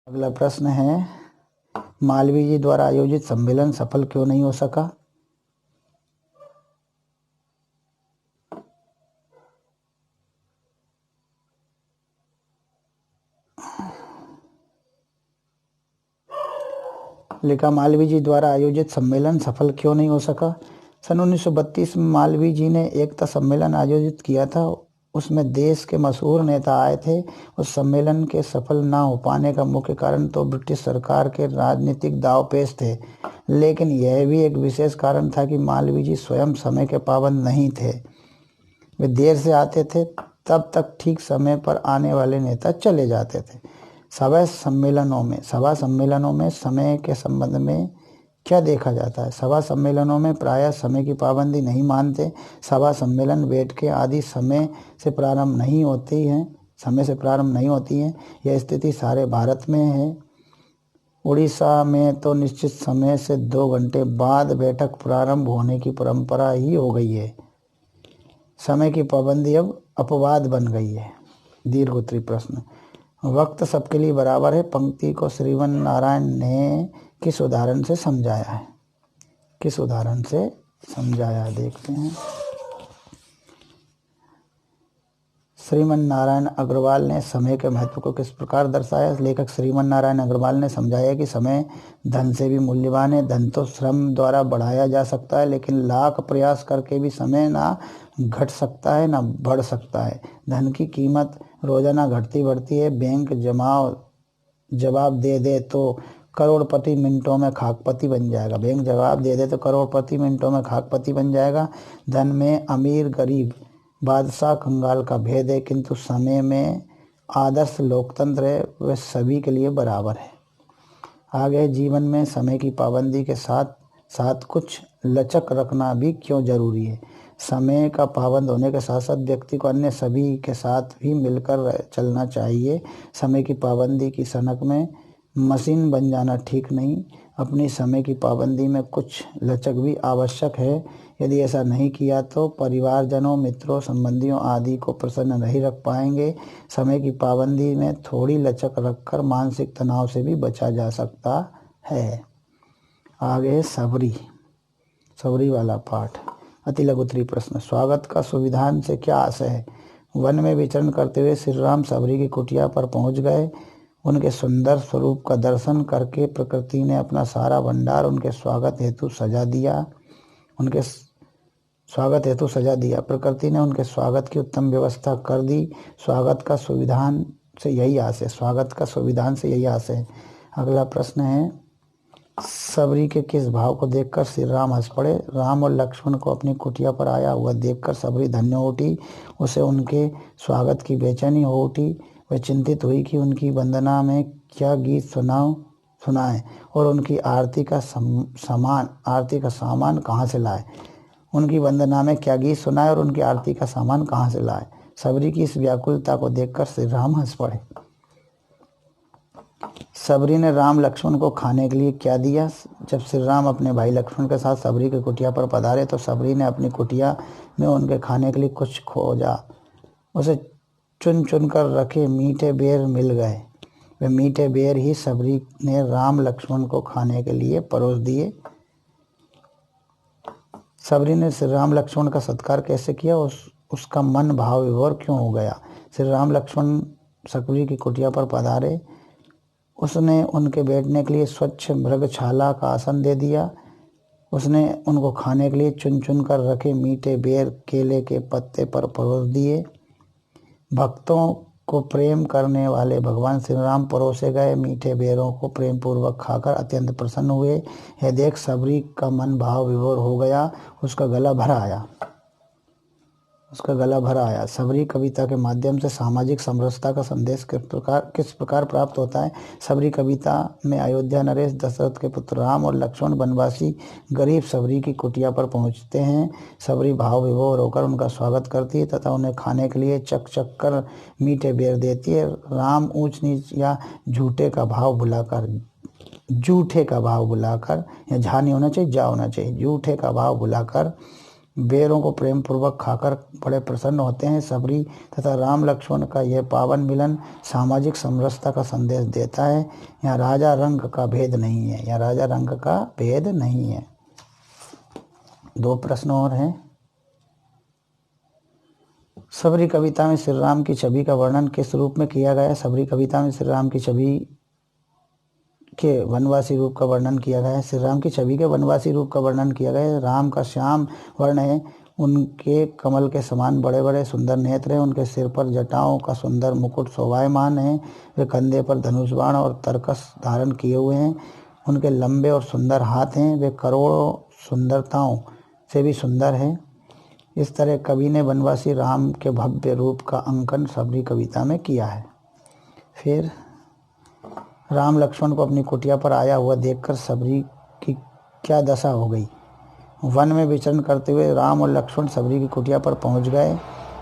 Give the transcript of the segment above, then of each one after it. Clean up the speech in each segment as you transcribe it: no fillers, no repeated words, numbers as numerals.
अगला प्रश्न है, मालवीय जी द्वारा आयोजित सम्मेलन सफल क्यों नहीं हो सका? लिखा, मालवीय जी द्वारा आयोजित सम्मेलन सफल क्यों नहीं हो सका? सन 1932 में मालवीय जी ने एकता सम्मेलन आयोजित किया था। उसमें देश के मशहूर नेता आए थे। उस सम्मेलन के सफल ना हो पाने का मुख्य कारण तो ब्रिटिश सरकार के राजनीतिक दांवपेच थे, लेकिन यह भी एक विशेष कारण था कि मालवीय जी स्वयं समय के पाबंद नहीं थे। वे देर से आते थे, तब तक ठीक समय पर आने वाले नेता चले जाते थे। सभा सम्मेलनों में समय के संबंध में क्या देखा जाता है? सभा सम्मेलनों में प्रायः समय की पाबंदी नहीं मानते। सभा सम्मेलन बैठकें आदि समय से प्रारंभ नहीं होती हैं। यह स्थिति सारे भारत में है। उड़ीसा में तो निश्चित समय से 2 घंटे बाद बैठक प्रारंभ होने की परंपरा ही हो गई है। समय की पाबंदी अब अपवाद बन गई है। दीर्घोत्तरी प्रश्न, वक्त सबके लिए बराबर है पंक्ति को श्रीमन नारायण ने किस उदाहरण से समझाया है? किस उदाहरण से समझाया है देखते हैं। श्रीमन नारायण अग्रवाल ने समय के महत्व को किस प्रकार दर्शाया? लेखक श्रीमन नारायण अग्रवाल ने समझाया कि समय धन से भी मूल्यवान है। धन तो श्रम द्वारा बढ़ाया जा सकता है, लेकिन लाख प्रयास करके भी समय ना घट सकता है ना बढ़ सकता है। धन की कीमत रोजाना घटती बढ़ती है। बैंक जवाब दे दे तो करोड़पति मिनटों में खाकपति बन जाएगा। धन में अमीर गरीब, बादशाह कंगाल का भेद है, किंतु समय में आदर्श लोकतंत्र है, वह सभी के लिए बराबर है। आगे जीवन में समय की पाबंदी के साथ साथ कुछ लचक रखना भी क्यों जरूरी है? समय का पाबंद होने के साथ साथ व्यक्ति को अन्य सभी के साथ भी मिलकर चलना चाहिए। समय की पाबंदी की सनक में मशीन बन जाना ठीक नहीं। अपनी समय की पाबंदी में कुछ लचक भी आवश्यक है। यदि ऐसा नहीं किया तो परिवारजनों, मित्रों, संबंधियों आदि को प्रसन्न नहीं रख पाएंगे। समय की पाबंदी में थोड़ी लचक रखकर मानसिक तनाव से भी बचा जा सकता है। आगे सबरी वाला पाठ। अति लघु उत्तरी प्रश्न, स्वागत का सुविधान से क्या आशय है? वन में विचरण करते हुए श्री राम सबरी की कुटिया पर पहुंच गए। उनके सुंदर स्वरूप का दर्शन करके प्रकृति ने अपना सारा भंडार उनके स्वागत हेतु सजा दिया। प्रकृति ने उनके स्वागत की उत्तम व्यवस्था कर दी। स्वागत का संविधान से यही आशय है। अगला प्रश्न है, सबरी के किस भाव को देखकर श्री राम हंस पड़े? राम और लक्ष्मण को अपनी कुटिया पर आया हुआ देखकर सबरी धन्य हो उठी। उसे उनके स्वागत की बेचैनी हो उठी। वह चिंतित हुई कि उनकी वंदना में क्या गीत सुनाए और उनकी आरती का सामान कहाँ से लाए। सबरी की इस व्याकुलता को देखकर श्री राम हंस पड़े। सबरी ने राम लक्ष्मण को खाने के लिए क्या दिया? जब श्री राम अपने भाई लक्ष्मण के साथ सबरी की कुटिया पर पधारे तो सबरी ने अपनी कुटिया में उनके खाने के लिए कुछ खोजा। उसे चुन चुन कर रखे मीठे बेर मिल गए। वे मीठे बेर ही सबरी ने राम लक्ष्मण को खाने के लिए परोस दिए। सबरी ने श्री राम लक्ष्मण का सत्कार कैसे किया? उसका मन भाव विभोर क्यों हो गया? श्री राम लक्ष्मण सबरी की कुटिया पर पधारे। उसने उनके बैठने के लिए स्वच्छ मृगशाला का आसन दे दिया। उसने उनको खाने के लिए चुन चुन कर रखे मीठे बेर केले के पत्ते पर परोस दिए। भक्तों को प्रेम करने वाले भगवान श्री राम परोसे गए मीठे बेरों को प्रेम पूर्वक खाकर अत्यंत प्रसन्न हुए। यह देख सबरी का मन भाव विभोर हो गया। उसका गला भर आया। सबरी कविता के माध्यम से सामाजिक समरसता का संदेश किस प्रकार प्राप्त होता है? सबरी कविता में अयोध्या नरेश, दशरथ के पुत्र राम और लक्ष्मण वनवासी गरीब सबरी की कुटिया पर पहुंचते हैं। सबरी भाव विभोर होकर उनका स्वागत करती है तथा उन्हें खाने के लिए चक चक कर मीठे बेर देती है। राम ऊंच नीच या झूठे का भाव बुलाकर या झा नहीं होना चाहिए, जा होना चाहिए, झूठे का भाव बुलाकर बेरों को प्रेम पूर्वक खाकर बड़े प्रसन्न होते हैं। सबरी तथा राम लक्ष्मण का यह पावन मिलन सामाजिक समरसता का संदेश देता है। यहाँ राजा रंग का भेद नहीं है, यहाँ राजा रंग का भेद नहीं है। 2 प्रश्न और हैं। सबरी कविता में श्री राम की छवि का वर्णन किस रूप में किया गया है? सबरी कविता में श्री राम की छवि के वनवासी रूप का वर्णन किया गया है। श्री राम की छवि के वनवासी रूप का वर्णन किया गया है। राम का श्याम वर्ण है, उनके कमल के समान बड़े बड़े सुंदर नेत्र हैं, उनके सिर पर जटाओं का सुंदर मुकुट शोभायमान है, वे कंधे पर धनुष बाण और तरकस धारण किए हुए हैं, उनके लंबे और सुंदर हाथ हैं, वे करोड़ों सुंदरताओं से भी सुंदर हैं। इस तरह कवि ने वनवासी राम के भव्य रूप का अंकन सबरी कविता में किया है। फिर राम लक्ष्मण को अपनी कुटिया पर आया हुआ देखकर सबरी की क्या दशा हो गई। वन में विचरण करते हुए राम और लक्ष्मण सबरी की कुटिया पर पहुंच गए।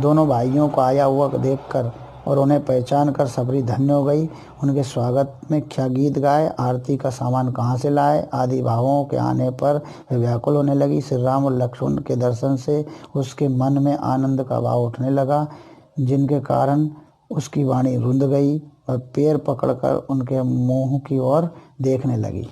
दोनों भाइयों को आया हुआ देखकर और उन्हें पहचान कर सबरी धन्य हो गई। उनके स्वागत में क्या गीत गाए, आरती का सामान कहाँ से लाए आदि भावों के आने पर वे व्याकुल होने लगी। श्री राम और लक्ष्मण के दर्शन से उसके मन में आनंद का भाव उठने लगा, जिनके कारण उसकी वाणी रुंध गई। वह पैर पकड़कर उनके मुंह की ओर देखने लगी।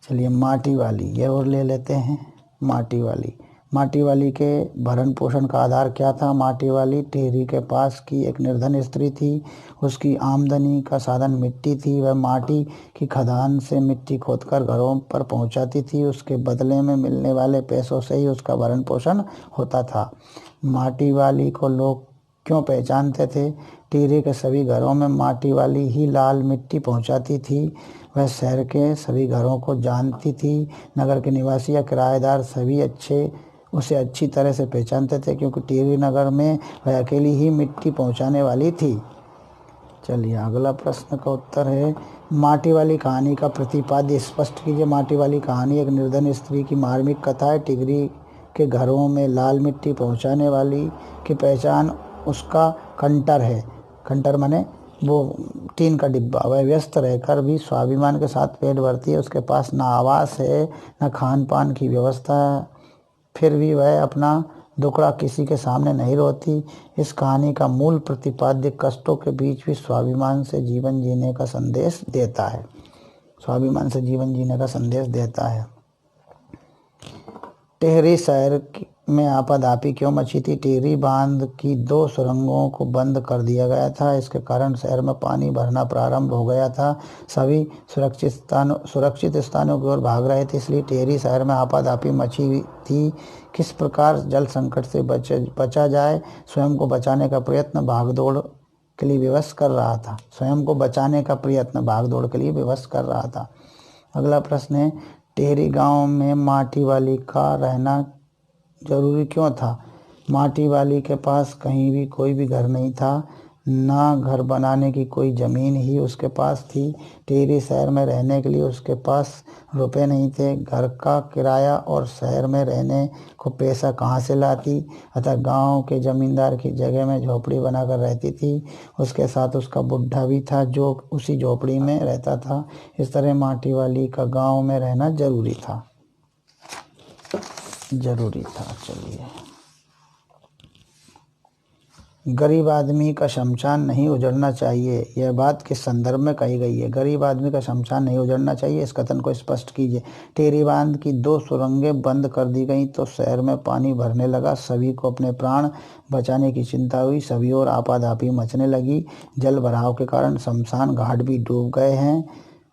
चलिए माटी वाली ये और ले लेते हैं। माटी वाली के भरण पोषण का आधार क्या था? माटी वाली टिहरी के पास की एक निर्धन स्त्री थी। उसकी आमदनी का साधन मिट्टी थी। वह माटी की खदान से मिट्टी खोदकर घरों पर पहुंचाती थी। उसके बदले में मिलने वाले पैसों से ही उसका भरण पोषण होता था। माटी वाली को लोग क्यों पहचानते थे? टिहरी के सभी घरों में माटी वाली ही लाल मिट्टी पहुंचाती थी। वह शहर के सभी घरों को जानती थी। नगर के निवासी या किराएदार सभी उसे अच्छी तरह से पहचानते थे, क्योंकि टिहरी नगर में वह अकेली ही मिट्टी पहुंचाने वाली थी। चलिए अगला प्रश्न का उत्तर है, माटी वाली कहानी का प्रतिपाद्य स्पष्ट कीजिए। माटी वाली कहानी एक निर्धन स्त्री की मार्मिक कथा है। टिहरी के घरों में लाल मिट्टी पहुंचाने वाली की पहचान उसका कंटर है। कंटर माने वो टीन का डिब्बा। वह व्यस्त रहकर भी स्वाभिमान के साथ पेट भरती है। उसके पास ना आवास है, ना खान पान की व्यवस्था है, फिर भी वह अपना दुखड़ा किसी के सामने नहीं रोती। इस कहानी का मूल प्रतिपाद्य कष्टों के बीच भी स्वाभिमान से जीवन जीने का संदेश देता है। स्वाभिमान से जीवन जीने का संदेश देता है। टिहरी शहर में आपाधापी क्यों मची थी? टिहरी बांध की 2 सुरंगों को बंद कर दिया गया था। इसके कारण शहर में पानी भरना प्रारंभ हो गया था। सभी सुरक्षित स्थानों की ओर भाग रहे थे, इसलिए टिहरी शहर में आपाधापी मची हुई थी। किस प्रकार जल संकट से बचा जाए, स्वयं को बचाने का प्रयत्न भागदौड़ के लिए विवश कर रहा था। स्वयं को बचाने का प्रयत्न भागदौड़ के लिए विवश कर रहा था। अगला प्रश्न है, टिहरी गांव में माटी वाली का रहना जरूरी क्यों था? माटी वाली के पास कहीं भी कोई भी घर नहीं था, ना घर बनाने की कोई ज़मीन ही उसके पास थी। टिहरी शहर में रहने के लिए उसके पास रुपए नहीं थे। घर का किराया और शहर में रहने को पैसा कहाँ से लाती? अतः गांव के जमींदार की जगह में झोपड़ी बनाकर रहती थी। उसके साथ उसका बुढ़ा भी था जो उसी झोपड़ी में रहता था। इस तरह माटी वाली का गांव में रहना जरूरी था। चलिए, गरीब आदमी का शमशान नहीं उजड़ना चाहिए, यह बात किस संदर्भ में कही गई है? गरीब आदमी का शमशान नहीं उजड़ना चाहिए, इस कथन को स्पष्ट कीजिए। टिहरी बांध की 2 सुरंगें बंद कर दी गईं तो शहर में पानी भरने लगा। सभी को अपने प्राण बचाने की चिंता हुई। सभी ओर आपाधापी मचने लगी। जल भराव के कारण शमशान घाट भी डूब गए हैं।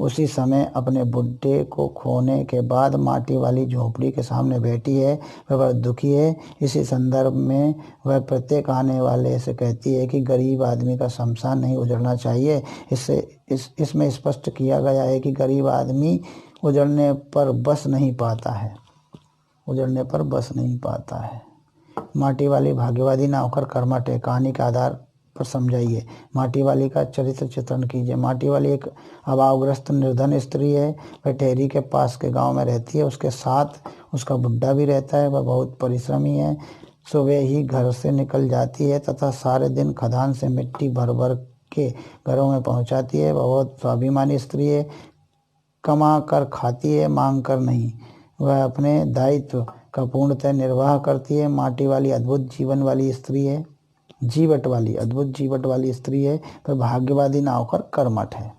उसी समय अपने बुड्ढे को खोने के बाद माटी वाली झोपड़ी के सामने बैठी है। वह बहुत दुखी है। इसी संदर्भ में वह प्रत्येक आने वाले से कहती है कि गरीब आदमी का शमशान नहीं उजड़ना चाहिए। इसमें स्पष्ट किया गया है कि गरीब आदमी उजड़ने पर बस नहीं पाता है। माटी वाली भाग्यवादी ना होकर कर्मठ है। कहानी के आधार पर समझाइए। माटी वाली का चरित्र चित्रण कीजिए। माटी वाली एक अभावग्रस्त निर्धन स्त्री है। वह टिहरी के पास के गांव में रहती है। उसके साथ उसका बुढ़ा भी रहता है। वह बहुत परिश्रमी है। सुबह ही घर से निकल जाती है तथा सारे दिन खदान से मिट्टी भर भर के घरों में पहुंचाती है। वह बहुत स्वाभिमानी स्त्री है। कमा कर खाती है, मांग कर नहीं। वह अपने दायित्व का पूर्णतः निर्वाह करती है। माटी वाली अद्भुत जीवन वाली स्त्री है, जीवट वाली अद्भुत जीवट वाली स्त्री है, पर भाग्यवादी ना होकर कर्मठ है।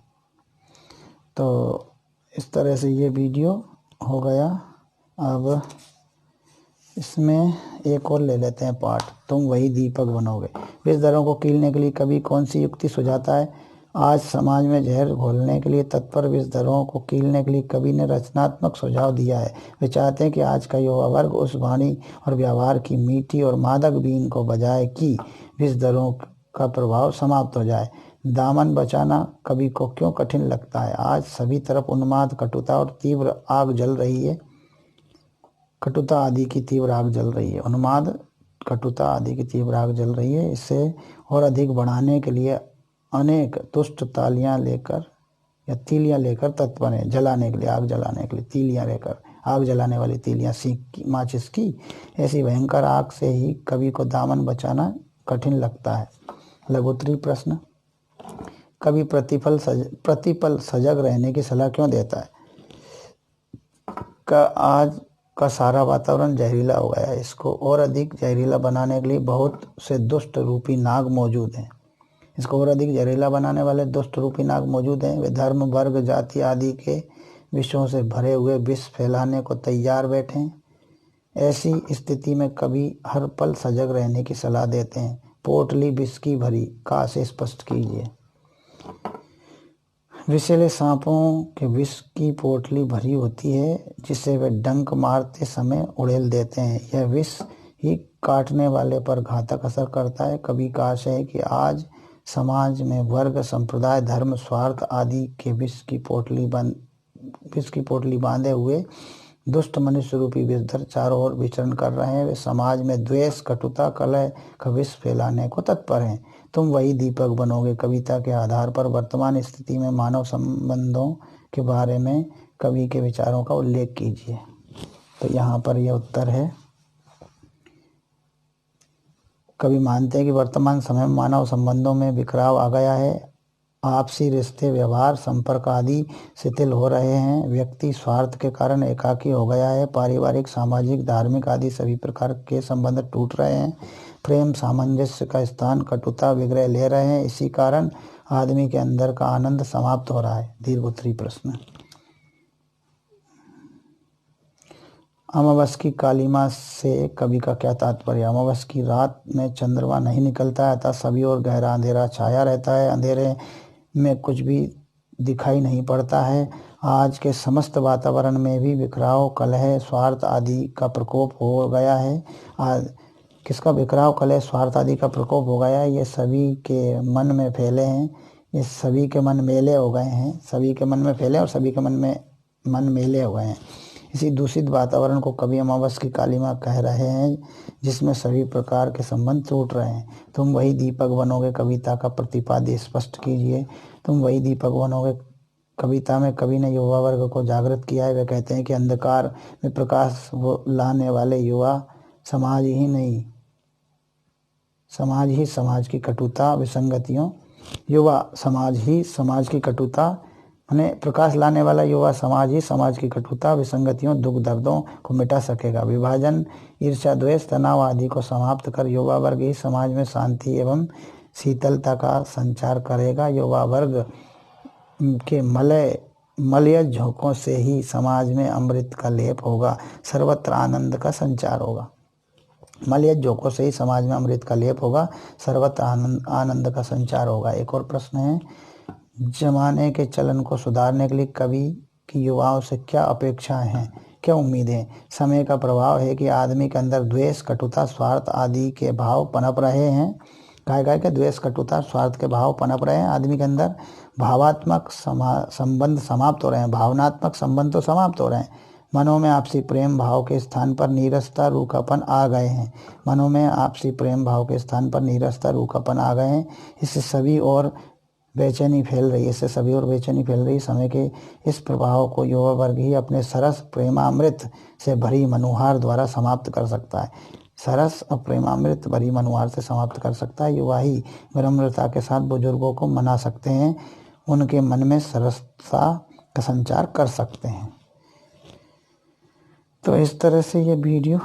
तो इस तरह से ये वीडियो हो गया। अब इसमें एक और ले लेते हैं पार्ट, तुम वही दीपक बनोगे। विष दरों को कीलने के लिए कवि कौन सी युक्ति सुझाता है? आज समाज में जहर घोलने के लिए तत्पर विष दरों को कीलने के लिए कवि ने रचनात्मक सुझाव दिया है। वे चाहते हैं कि आज का युवा वर्ग उस वाणी और व्यवहार की मीठी और मादक बीन को बजाए कि विष दरों का प्रभाव समाप्त हो जाए। दामन बचाना कवि को क्यों कठिन लगता है? आज सभी तरफ उन्माद, कटुता और तीव्र आग जल रही है। कटुता आदि की तीव्र आग जल रही है। उन्माद, कटुता आदि की तीव्र आग जल रही है। इसे और अधिक बढ़ाने के लिए अनेक दुष्ट तालियां लेकर या तीलियां लेकर तत्पर हैं। जलाने के लिए, आग जलाने के लिए तीलियां लेकर, आग जलाने वाली तीलियां, सीख की, माचिस की, ऐसी भयंकर आग से ही कवि को दामन बचाना कठिन लगता है। लघुत्तरी प्रश्न, कवि प्रतिपल सजग रहने की सलाह क्यों देता है? आज का सारा वातावरण जहरीला हो गया है। इसको और अधिक जहरीला बनाने के लिए बहुत से दुष्ट रूपी नाग मौजूद हैं। इसको और अधिक जहरीला बनाने वाले दुष्ट रूपी नाग मौजूद हैं। वे धर्म, वर्ग, जाति आदि के विषयों से भरे हुए विष फैलाने को तैयार बैठे हैं। ऐसी स्थिति में कवि हर पल सजग रहने की सलाह देते हैं। पोटली विष की भरी, का से स्पष्ट कीजिए। विषैले सांपों के विष की पोटली भरी होती है, जिसे वे डंक मारते समय उड़ेल देते हैं। यह विष ही काटने वाले पर घातक असर करता है। कवि का आशय है कि आज समाज में वर्ग, संप्रदाय, धर्म, स्वार्थ आदि के विष की पोटली बांधे हुए दुष्ट मनुष्य रूपी विषधर चारों ओर विचरण कर रहे हैं। वे समाज में द्वेष, कटुता, कलह का विष फैलाने को तत्पर हैं। तुम वही दीपक बनोगे कविता के आधार पर वर्तमान स्थिति में मानव संबंधों के बारे में कवि के विचारों का उल्लेख कीजिए। तो यहाँ पर यह उत्तर है। कवि मानते हैं कि वर्तमान समय में मानव संबंधों में बिखराव आ गया है। आपसी रिश्ते, व्यवहार, संपर्क आदि शिथिल हो रहे हैं। व्यक्ति स्वार्थ के कारण एकाकी हो गया है। पारिवारिक, सामाजिक, धार्मिक आदि सभी प्रकार के संबंध टूट रहे हैं। प्रेम, सामंजस्य का स्थान कटुता, विग्रह ले रहे हैं। इसी कारण आदमी के अंदर का आनंद समाप्त हो रहा है। दीर्घोत्तरी प्रश्न, अमावस की कालिमा से कवि का क्या तात्पर्य? अमावस की रात में चंद्रमा नहीं निकलता है, अतः सभी ओर गहरा अंधेरा छाया रहता है। अंधेरे में कुछ भी दिखाई नहीं पड़ता है। आज के समस्त वातावरण में भी बिखराव, कलह, स्वार्थ आदि का प्रकोप हो गया है। किसका बिखराव, कलह, स्वार्थ आदि का प्रकोप हो गया है? ये सभी के मन में फैले हैं। ये सभी के मन मेले हो गए हैं। सभी के मन में फैले और सभी के मन मेले हो गए हैं। इसी दूषित वातावरण को कवि अमावस की कालिमा कह रहे हैं, जिसमें सभी प्रकार के संबंध टूट रहे हैं। तुम वही दीपक बनोगे कविता का प्रतिपाद्य स्पष्ट कीजिए। तुम वही दीपक बनोगे कविता में कवि ने युवा वर्ग को जागृत किया है। वे कहते हैं कि अंधकार में प्रकाश लाने वाले युवा समाज ही समाज की कटुता, विसंगतियों, युवा समाज ही समाज की कटुता, प्रकाश लाने वाला युवा समाज ही समाज की कटुता, विसंगतियों, दुख दर्दों को मिटा सकेगा। विभाजन, ईर्ष्या, द्वेष, तनाव आदि को समाप्त कर युवा वर्ग ही समाज में शांति एवं शीतलता का संचार करेगा। युवा वर्ग के मलय झोंकों से ही समाज में अमृत का लेप होगा, सर्वत्र आनंद का संचार होगा। मलय झोंकों से ही समाज में अमृत का लेप होगा, सर्वत्र आनंद का संचार होगा। एक और प्रश्न है, जमाने के चलन को सुधारने के लिए कवि की युवाओं से क्या अपेक्षाएं हैं, क्या उम्मीदें? समय का प्रभाव है कि आदमी के अंदर द्वेष, कटुता, स्वार्थ आदि के भाव पनप रहे हैं। गाय के द्वेष, कटुता, स्वार्थ के भाव पनप रहे हैं। आदमी के अंदर भावात्मक संबंध समाप्त हो रहे हैं। भावनात्मक संबंध तो समाप्त हो रहे हैं। मनों में आपसी प्रेम भाव के स्थान पर नीरसता, रूखापन आ गए हैं। मनों में आपसी प्रेम भाव के स्थान पर नीरसता, रूखापन आ गए हैं। इससे सभी और बेचैनी फैल रही है। समय के इस प्रभाव को युवा वर्ग ही अपने सरस प्रेमामृत से भरी मनुहार द्वारा समाप्त कर सकता है। सरस और प्रेमामृत भरी मनुहार से समाप्त कर सकता है। युवा ही विनम्रता के साथ बुजुर्गों को मना सकते हैं, उनके मन में सरसता का संचार कर सकते हैं। तो इस तरह से ये वीडियो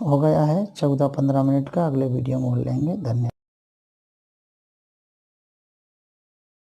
हो गया है 14-15 मिनट का। अगले वीडियो में मिल लेंगे। धन्यवाद।